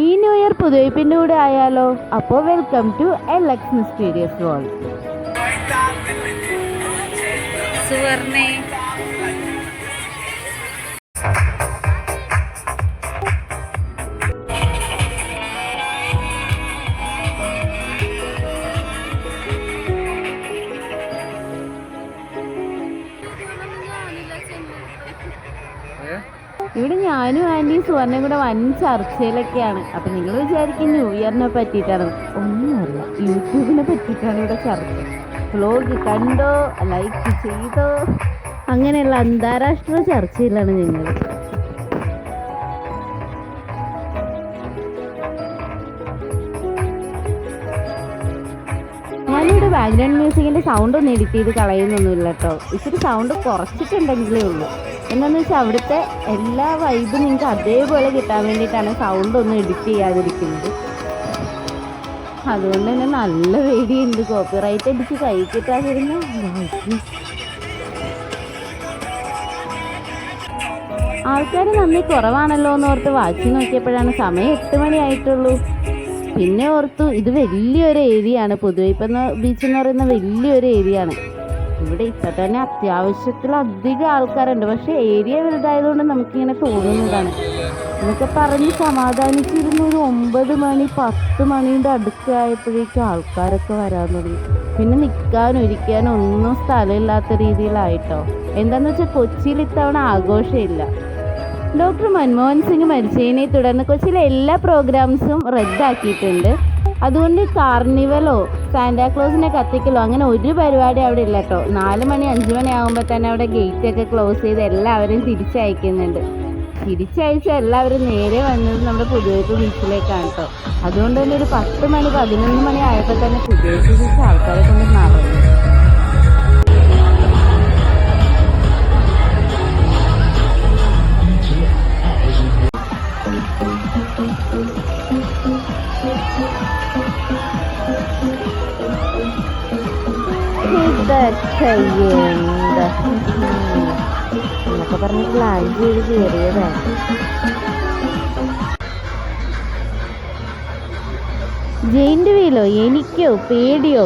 ഈ new year പുതുവയ്പിൻ്റെ കൂടെ ആയാലോ? അപ്പോൾ വെൽക്കം ടു എൽഎക്സ് മിസ്റ്റീരിയസ് വേൾഡ്. സുവർണേ ഇവിടെ ഞാനും ആൻറ്റിയും സുവർണയും കൂടെ വൻ ചർച്ചയിലൊക്കെയാണ്. അപ്പം നിങ്ങൾ വിചാരിക്കും ന്യൂ ഇയറിനെ പറ്റിയിട്ടാണ്. ഒന്നുമല്ല, യൂട്യൂബിനെ പറ്റിയിട്ടാണ് ഇവിടെ ചർച്ച. വ്ലോഗ് കണ്ടോ, ലൈക്ക് ചെയ്തോ, അങ്ങനെയുള്ള അന്താരാഷ്ട്ര ചർച്ചയിലാണ് ഞങ്ങൾ. ഞാനിവിടെ ബാക്ക്ഗ്രൗണ്ട് മ്യൂസിക്കിൻ്റെ സൗണ്ട് ഒന്നും എഡിറ്റ് ചെയ്ത് കളയുന്നൊന്നുമില്ല കേട്ടോ. ഇച്ചിരി സൗണ്ട് കുറച്ചിട്ടുണ്ടെങ്കിലേ ഉള്ളൂ. എന്താണെന്ന് വെച്ചാൽ അവിടുത്തെ എല്ലാ വൈബും നിങ്ങൾക്ക് അതേപോലെ കിട്ടാൻ വേണ്ടിയിട്ടാണ് സൗണ്ട് ഒന്നും എഡിറ്റ് ചെയ്യാതിരിക്കുന്നത്. അതുകൊണ്ട് തന്നെ നല്ല പേടിയുണ്ട് കോപ്പിറൈറ്റ് അടിച്ച് കൈ കിട്ടാതിരുന്ന. ആൾക്കാർ നന്ദി കുറവാണല്ലോ എന്ന് ഓർത്ത് വാച്ച് നോക്കിയപ്പോഴാണ് സമയം 8 മണി ആയിട്ടുള്ളൂ. പിന്നെ ഓർത്തു ഇത് വലിയൊരു ഏരിയ ആണ്. പുതുവൈപ്പ് ബീച്ച് എന്ന് പറയുന്ന വലിയൊരു ഏരിയ ആണ്. ഇവിടെ ഇപ്പം തന്നെ അത്യാവശ്യത്തിലധികം ആൾക്കാരുണ്ട്. പക്ഷേ ഏരിയ വലുതായതുകൊണ്ട് നമുക്കിങ്ങനെ തോന്നുന്നതാണ്. എന്നൊക്കെ പറഞ്ഞ് സമാധാനിച്ചിരുന്ന ഒരു 9 മണി 10 മണീൻ്റെ അടുത്തായപ്പോഴേക്കും ആൾക്കാരൊക്കെ വരാൻ തുടങ്ങി. പിന്നെ നിൽക്കാനും ഇരിക്കാനും ഒന്നും സ്ഥലമില്ലാത്ത രീതിയിലായിട്ടോ. എന്താണെന്ന് വെച്ചാൽ കൊച്ചിയിൽ ഇത്തവണ ആഘോഷമില്ല. ഡോക്ടർ മൻമോഹൻ സിംഗ് മരിച്ചതിനെ തുടർന്ന് കൊച്ചിയിലെ എല്ലാ പ്രോഗ്രാംസും റദ്ദാക്കിയിട്ടുണ്ട്. അതുകൊണ്ട് കാർണിവലോ സാന്റാക്ലോസിനെ കത്തിക്കലോ അങ്ങനെ ഒരു പരിപാടി അവിടെ ഇല്ല കേട്ടോ. 4 മണി 5 മണി ആകുമ്പോൾ തന്നെ അവിടെ ഗേറ്റൊക്കെ ക്ലോസ് ചെയ്ത് എല്ലാവരും തിരിച്ചയക്കുന്നുണ്ട്. തിരിച്ചയച്ച എല്ലാവരും നേരെ വന്നത് നമ്മുടെ പുതുവൈപ്പ് ബീച്ചിലേക്കാണ് കേട്ടോ. അതുകൊണ്ട് തന്നെ ഒരു 10 മണി 11 മണി ആയപ്പോൾ തന്നെ പുതുവൈപ്പ് ബീച്ച് ആൾക്കാരെ കൊണ്ട് നിറഞ്ഞു. എന്നൊക്കെ പറഞ്ഞ് പ്ലാൻ ചെയ്ത് കയറിയതാണ്. ജെയിൻ്റ് വീലോ എനിക്കോ പേടിയോ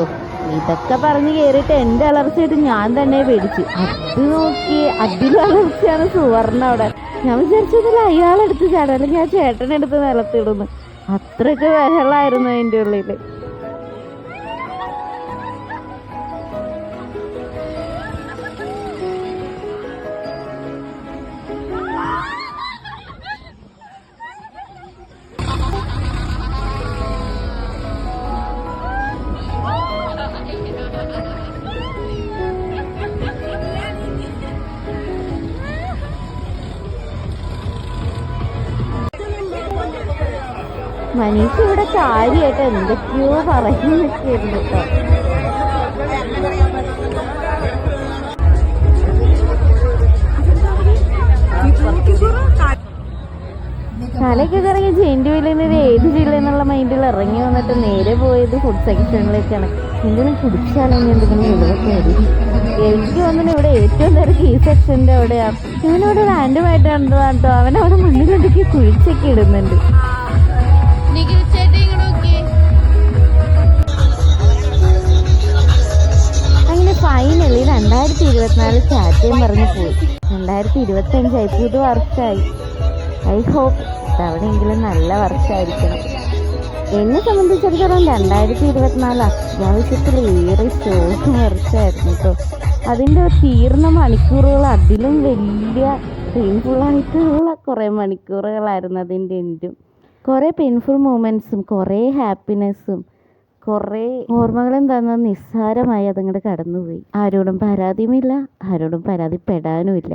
ഇതൊക്കെ പറഞ്ഞ് കയറിയിട്ട് എൻ്റെ അലർച്ചയായിട്ട് ഞാൻ തന്നെ പേടിച്ചു. അത് നോക്കി അതിലും അലർച്ചയാണ് സുവർണ അവിടെ. ഞാൻ വിചാരിച്ചതിൽ അയാളെടുത്ത് ചാടും, അല്ലെങ്കിൽ ആ ചേട്ടനെടുത്ത് നിലത്തിടുന്നു. അത്രയ്ക്ക് ബഹളമായിരുന്നു അതിൻ്റെ ഉള്ളിൽ. മനീഷ് ഇവിടെ കാര്യമായിട്ട് എന്തൊക്കെയോ പറയുന്നൊക്കെ ഉണ്ട് കേട്ടോ. തലയ്ക്ക് ഇറങ്ങി ജെയിൻ്റ് വീലിൽ നിന്ന് ഏത് ജില്ല എന്നുള്ള മൈൻഡിൽ ഇറങ്ങി വന്നിട്ട് നേരെ പോയത് ഫുഡ് സെക്ഷനിലേക്കാണ്. എന്തെങ്കിലും കുടിച്ചാലെങ്കിൽ എന്തെങ്കിലും ഇളവൊക്കെ ആയിരിക്കും. എനിക്ക് തോന്നുന്നു ഇവിടെ ഏറ്റവും തിരക്ക് ഈ സെക്ഷൻ്റെ അവിടെയാണ്. ഇവനവിടെ റാൻഡമായിട്ടാണ് കേട്ടോ. അവനവിടെ മണ്ണിലൊക്കെ കുഴിച്ചൊക്കെ ഇടുന്നുണ്ട്. അങ്ങനെ ഫൈനലി 2024 ചാറ്റയും പറഞ്ഞു പോയി. 2025 പുതു വർഷമായി. ഐ ഹോപ്പ് ഇത്തവണയെങ്കിലും നല്ല വർഷമായിരിക്കണം. എന്നെ സംബന്ധിച്ചിടത്തോളം 2024 അത്യാവശ്യത്തിലേറെ ഷോക്ക് വർഷമായിരുന്നു കേട്ടോ. അതിൻ്റെ തീർന്ന മണിക്കൂറുകൾ അതിലും വലിയ പെയിൻഫുള്ളായിട്ടുള്ള കുറേ മണിക്കൂറുകളായിരുന്നു അതിൻ്റെ എൻഡും. കുറേ പെയിൻഫുൾ മൂമെൻറ്റ്സും കുറേ ഹാപ്പിനെസ്സും കുറേ ഓർമ്മകളും തന്ന നിസ്സാരമായി അതങ്ങോട്ട് കടന്നുപോയി. ആരോടും പരാതിയുമില്ല, ആരോടും പരാതിപ്പെടാനുമില്ല.